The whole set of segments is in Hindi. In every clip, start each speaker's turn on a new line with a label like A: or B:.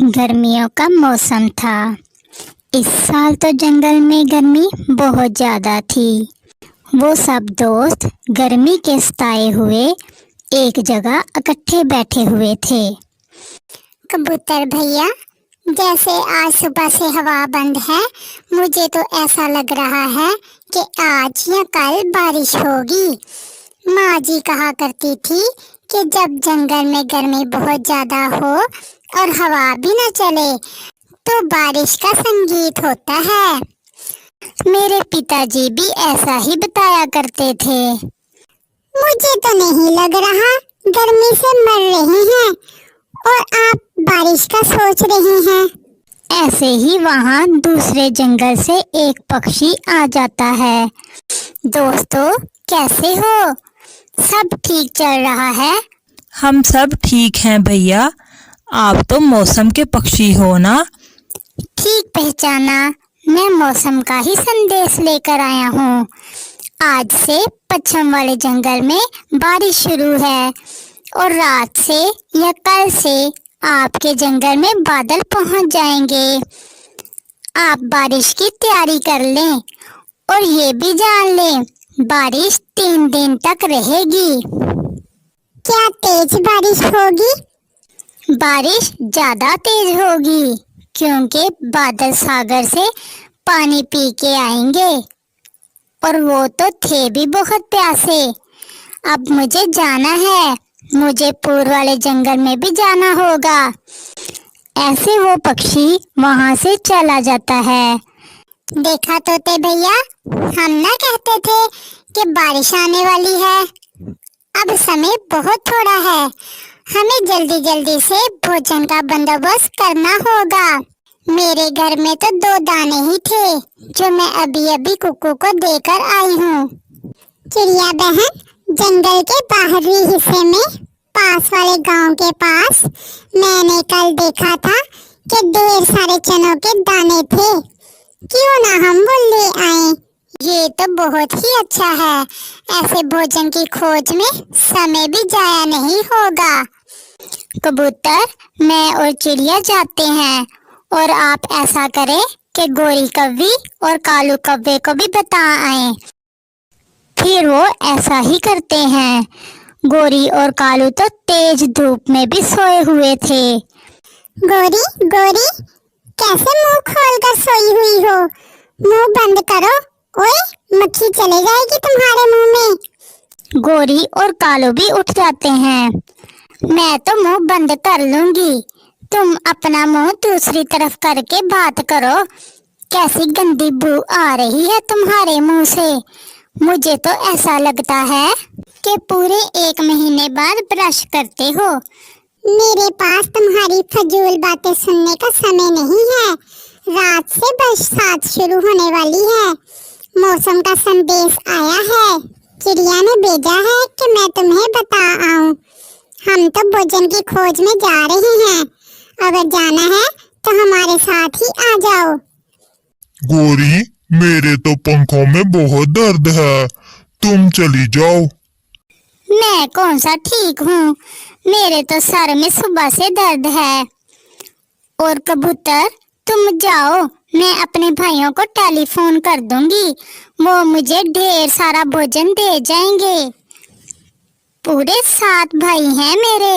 A: गर्मियों का मौसम था। इस साल तो जंगल में गर्मी बहुत ज़्यादा थी। वो सब दोस्त गर्मी के सताए हुए एक जगह इकट्ठे बैठे हुए थे।
B: कबूतर भैया, जैसे आज सुबह से हवा बंद है, मुझे तो ऐसा लग रहा है कि आज या कल बारिश होगी। माँ जी कहा करती थी कि जब जंगल में गर्मी बहुत ज्यादा हो और हवा भी न चले तो बारिश का संगीत होता है।
A: मेरे पिताजी भी ऐसा ही बताया करते थे।
B: मुझे तो नहीं लग रहा, गर्मी से मर रहे हैं और आप बारिश का सोच रहे हैं।
A: ऐसे ही वहाँ दूसरे जंगल से एक पक्षी आ जाता है। दोस्तों, कैसे हो? सब ठीक चल रहा है?
C: हम सब ठीक हैं भैया। आप तो मौसम के पक्षी हो ना?
A: ठीक पहचाना, मैं मौसम का ही संदेश लेकर आया हूँ। आज से पश्चिम वाले जंगल में बारिश शुरू है और रात से या कल से आपके जंगल में बादल पहुँच जाएंगे। आप बारिश की तैयारी कर लें और ये भी जान लें, बारिश 3 दिन तक रहेगी।
B: क्या तेज बारिश होगी?
A: बारिश ज्यादा तेज होगी क्योंकि बादल सागर से पानी पी के आएंगे और वो तो थे भी बहुत प्यासे। अब मुझे जाना है, मुझे पूर्व वाले जंगल में भी जाना होगा। ऐसे वो पक्षी वहां से चला जाता है।
B: देखा तोते भैया, हम ना कहते थे कि बारिश आने वाली है। अब समय बहुत थोड़ा है, हमें जल्दी जल्दी से भोजन का बंदोबस्त करना होगा। मेरे घर में तो 2 दाने ही थे जो मैं अभी अभी कुकू को देकर आई हूँ। चिड़िया बहन, जंगल के बाहरी हिस्से में पास वाले गांव के पास मैंने कल देखा था कि ढेर सारे चनों के दाने थे। क्यों ना हम वो ले आए? ये तो बहुत ही अच्छा है, ऐसे भोजन की खोज में समय भी जाया नहीं होगा।
A: कबूतर, मैं और चिड़िया जाते हैं और आप ऐसा करें कि गोरी कौवी और कालू कौवे को भी बता आए। फिर वो ऐसा ही करते हैं। गोरी और कालू तो तेज धूप में भी सोए हुए थे।
B: गोरी, गोरी, कैसे मुंह खोलकर सोई हुई हो? मुंह बंद करो। ओए, मक्खी चले जाएगी तुम्हारे मुंह में।
A: गोरी और कालू भी उठ जाते हैं। मैं तो मुंह बंद कर लूंगी, तुम अपना मुंह दूसरी तरफ करके बात करो। कैसी गंदी बू आ रही है तुम्हारे मुंह से। मुझे तो ऐसा लगता है कि पूरे 1 महीने बाद ब्रश करते हो।
B: मेरे पास तुम्हारी फजूल बातें सुनने का समय नहीं है। रात से बरसात शुरू होने वाली है। मौसम का संदेश आया है, चिड़िया ने भेजा है कि मैं तुम्हें बता आऊं। हम तो भोजन की खोज में जा रहे हैं, अगर जाना है तो हमारे साथ ही आ जाओ।
D: गोरी, मेरे तो पंखों में बहुत दर्द है, तुम चली जाओ।
A: मैं कौन सा ठीक हूँ, मेरे तो सर में सुबह से दर्द है। और कबूतर, तुम जाओ, मैं अपने भाइयों को टेलीफोन कर दूंगी, वो मुझे ढेर सारा भोजन दे जाएंगे। पूरे 7 भाई हैं मेरे,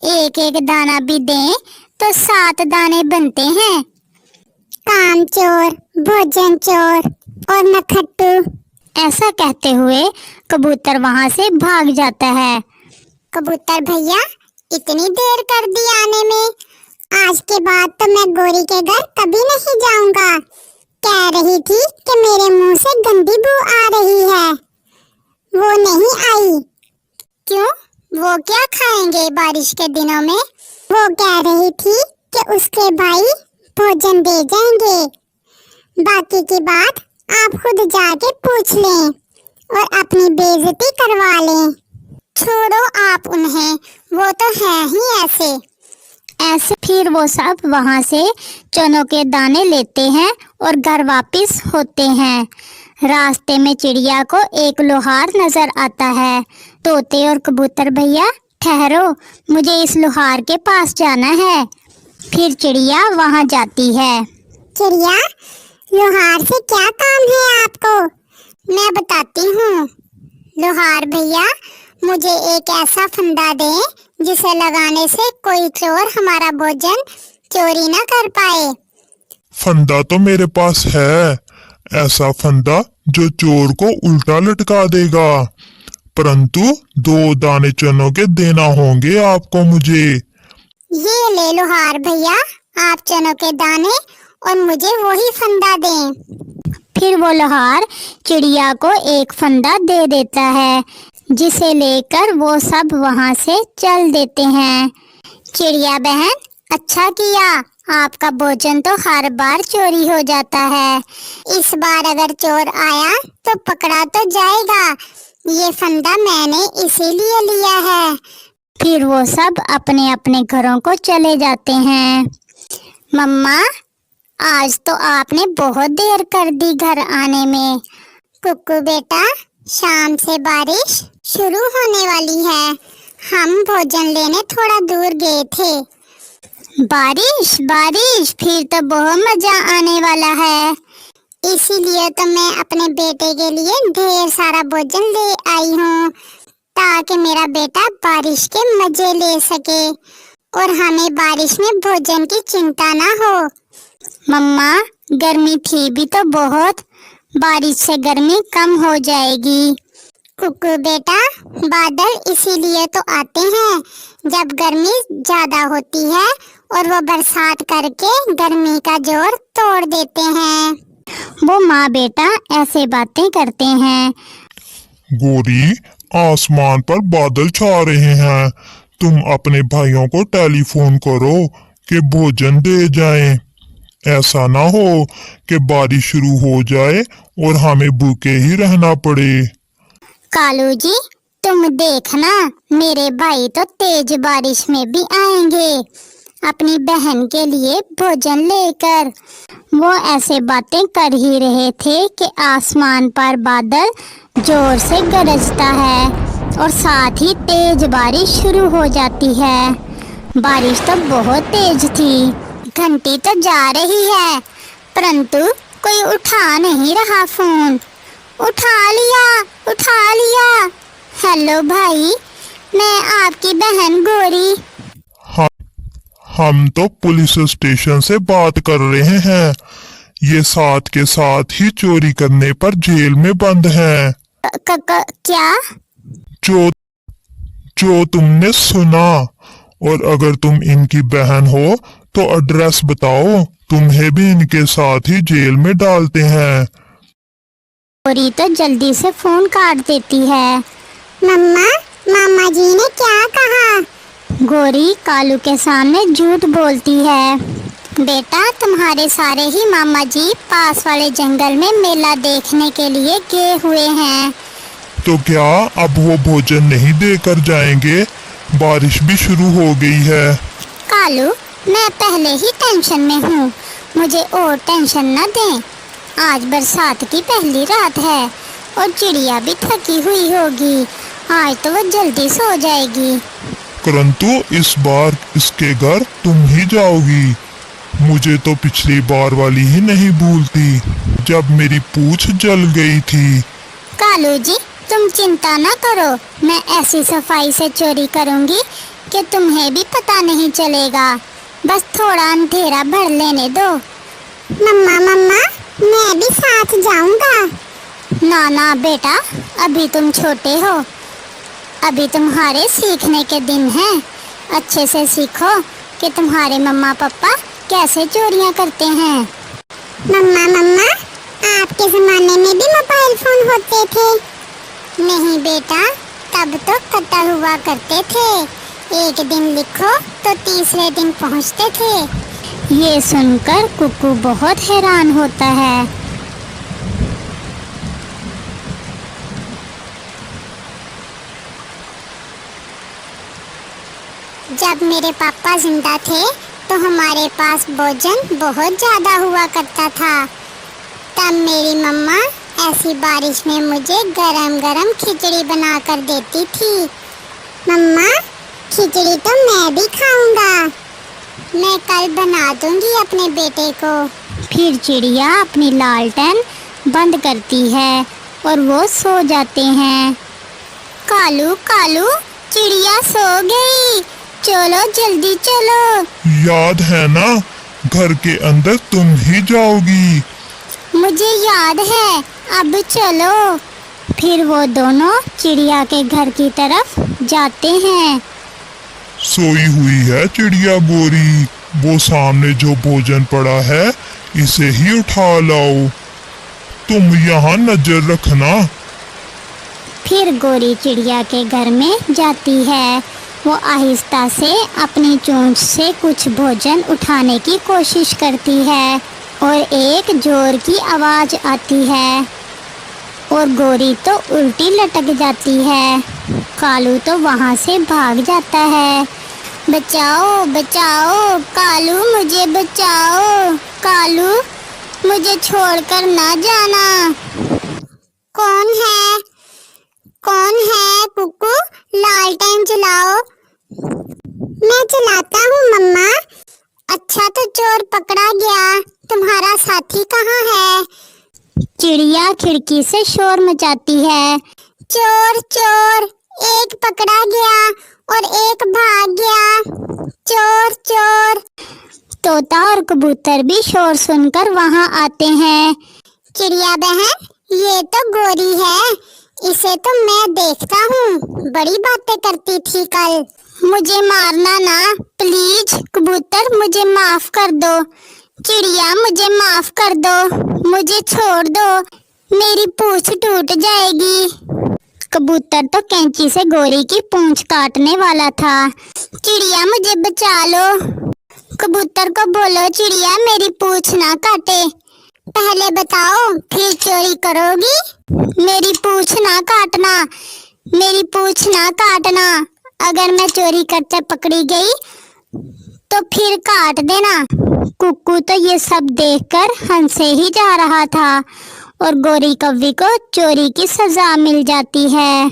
A: एक एक दाना भी दें तो 7 दाने बनते हैं।
B: काम चोर, भोजन चोर और नखट्टू।
A: ऐसा कहते हुए कबूतर वहां से भाग जाता है।
B: कबूतर भैया, इतनी देर कर दी आने में। आज के बाद तो मैं गोरी के घर कभी नहीं जाऊंगा। कह रही थी कि मेरे मुंह से गंदी बू आ रही है, वो नहीं आई।
A: क्यों, वो क्या खाएंगे बारिश के दिनों में?
B: वो कह रही थी कि उसके भाई भोजन दे जाएंगे। बाकी की बात आप खुद जाके पूछ लें और अपनी बेइज्जती करवा लें।
A: छोड़ो आप उन्हें, वो तो है ही ऐसे। फिर वो सब वहां से चनों के दाने लेते हैं और घर वापस होते हैं। रास्ते में चिड़िया को एक लोहार नजर आता है। तोते और कबूतर भैया, ठहरो, मुझे इस लोहार के पास जाना है। फिर चिड़िया वहाँ जाती है।
B: चिड़िया, लोहार से क्या काम है आपको? मैं बताती हूँ। लोहार भैया, मुझे एक ऐसा फंदा दें जिसे लगाने से कोई चोर हमारा भोजन चोरी ना कर पाए।
D: फंदा तो मेरे पास है, ऐसा फंदा जो चोर को उल्टा लटका देगा, परंतु 2 दाने चनों के देना होंगे आपको मुझे।
B: ये ले लोहार भैया, आप चनों के दाने और मुझे वही फंदा दें।
A: फिर वो लोहार चिड़िया को एक फंदा दे देता है, जिसे लेकर वो सब वहाँ से चल देते हैं। चिड़िया बहन, अच्छा किया, आपका भोजन तो हर बार चोरी हो जाता है।
B: इस बार अगर चोर आया तो पकड़ा तो जाएगा। ये फंदा मैंने इसीलिए लिया है।
A: फिर वो सब अपने अपने घरों को चले जाते हैं। मम्मा, आज तो आपने बहुत देर कर दी घर आने में।
B: कुकू बेटा, शाम से बारिश शुरू होने वाली है। हम भोजन लेने थोड़ा दूर गए थे।
A: बारिश बारिश, फिर तो बहुत मजा आने वाला है।
B: इसीलिए तो मैं अपने बेटे के लिए ढेर सारा भोजन ले आई हूँ, ताकि मेरा बेटा बारिश के मजे ले सके और हमें बारिश में भोजन की चिंता ना हो।
A: मम्मा, गर्मी थी भी तो बहुत, बारिश से गर्मी कम हो जाएगी।
B: कुकू बेटा, बादल इसीलिए तो आते हैं जब गर्मी ज्यादा होती है और वो बरसात करके गर्मी का जोर तोड़ देते हैं।
A: वो माँ बेटा ऐसे बातें करते हैं।
D: गोरी, आसमान पर बादल छा रहे हैं, तुम अपने भाइयों को टेलीफोन करो कि भोजन दे जाएं। ऐसा ना हो कि बारिश शुरू हो जाए और हमें भूखे ही रहना पड़े।
A: कालू जी, तुम देखना, मेरे भाई तो तेज बारिश में भी आएंगे अपनी बहन के लिए भोजन लेकर। वो ऐसे बातें कर ही रहे थे कि आसमान पर बादल जोर से गरजता है और साथ ही तेज बारिश शुरू हो जाती है। बारिश तो बहुत तेज थी, घंटी तो जा रही है, परंतु कोई उठा नहीं रहा फोन। उठा लिया। हेलो भाई, मैं आपकी बहन गोरी।
D: हम तो पुलिस स्टेशन से बात कर रहे हैं, ये साथ के साथ ही चोरी करने पर जेल में बंद हैं।
A: क्या?
D: जो तुमने सुना, और अगर तुम इनकी बहन हो तो एड्रेस बताओ, तुम्हें भी इनके साथ ही जेल में डालते हैं।
A: गोरी तो जल्दी से फोन काट देती है।
B: मम्मा, मामा जी ने क्या कहा?
A: गोरी कालू के सामने झूठ बोलती है। बेटा, तुम्हारे सारे ही मामा जी पास वाले जंगल में मेला देखने के लिए गए हुए हैं।
D: तो क्या अब वो भोजन नहीं देकर जाएंगे? बारिश भी शुरू हो गई है।
A: कालू, मैं पहले ही टेंशन में हूँ, मुझे और टेंशन न दें। आज बरसात की पहली रात है और चिड़िया भी थकी हुई होगी, आज तो वो जल्दी सो जाएगी।
D: परंतु इस बार इसके घर तुम ही जाओगी। मुझे तो पिछली बार वाली ही नहीं भूलती, जब मेरी पूंछ जल गई थी।
A: कालू जी, तुम चिंता न करो, मैं ऐसी सफाई से चोरी करूंगी कि तुम्हें भी पता नहीं चलेगा। बस थोड़ा अंधेरा भर लेने दो।
B: मम्मा, मैं भी साथ जाऊंगा।
A: ना बेटा, अभी तुम छोटे हो, अभी तुम्हारे सीखने के दिन हैं। अच्छे से सीखो कि तुम्हारे मम्मा पापा कैसे चोरियां करते हैं।
B: मम्मा, आपके जमाने में भी मोबाइल फोन होते थे? नहीं बेटा, तब तो कता हुआ करते थे, एक दिन लिखो तो तीसरे दिन पहुंचते थे।
A: ये सुनकर कुकू बहुत हैरान होता है।
B: जब मेरे पापा जिंदा थे तो हमारे पास भोजन बहुत ज्यादा हुआ करता था। तब मेरी मम्मा ऐसी बारिश में मुझे गरम गरम खिचड़ी बना कर देती थी। मम्मा, खिचड़ी तो मैं भी खाऊंगा। मैं कल बना दूंगी अपने बेटे को।
A: फिर चिड़िया अपनी लालटेन बंद करती है और वो सो जाते हैं। कालू कालू चिड़िया सो गई, चलो जल्दी चलो।
D: याद है ना, घर के अंदर तुम ही जाओगी।
A: मुझे याद है, अब चलो। फिर वो दोनों चिड़िया के घर की तरफ जाते हैं।
D: सोई हुई है चिड़िया गोरी, वो सामने जो भोजन पड़ा है इसे ही उठा लाओ। तुम यहाँ नजर रखना।
A: फिर गोरी चिड़िया के घर में जाती है। वो आहिस्ता से अपनी चोंच से कुछ भोजन उठाने की कोशिश करती है और एक जोर की आवाज आती है और गोरी तो उल्टी लटक जाती है। कालू तो वहाँ से भाग जाता है। बचाओ बचाओ कालू, मुझे बचाओ। कालू मुझे छोड़कर ना जाना।
B: कौन है? कौन है? कुकू लालटेन जलाओ। मैं चलाता हूँ मम्मा। अच्छा तो चोर पकड़ा गया, तुम्हारा साथी कहाँ है?
A: चिड़िया खिड़की से शोर मचाती है।
B: चोर चोर, एक पकड़ा गया और एक भाग गया। चोर चोर।
A: तोता और कबूतर भी शोर सुनकर वहाँ आते हैं।
B: चिड़िया बहन, ये तो गोरी है, इसे तो मैं देखता हूँ, बड़ी बातें करती थी कल।
A: मुझे मारना ना प्लीज। कबूतर मुझे माफ कर दो। चिड़िया मुझे माफ कर दो, मुझे छोड़ दो, मेरी पूंछ टूट जाएगी। कबूतर तो कैंची से गोरी की पूंछ काटने वाला था। चिड़िया मुझे बचा लो। कबूतर को बोलो चिड़िया मेरी पूंछ ना काटे।
B: पहले बताओ फिर चोरी करोगी?
A: मेरी पूंछ ना काटना, मेरी पूंछ ना काटना। अगर मैं चोरी करते पकड़ी गई तो फिर काट देना। कुक्कू तो ये सब देखकर हंसे ही जा रहा था और गोरी कौवी को चोरी की सजा मिल जाती है।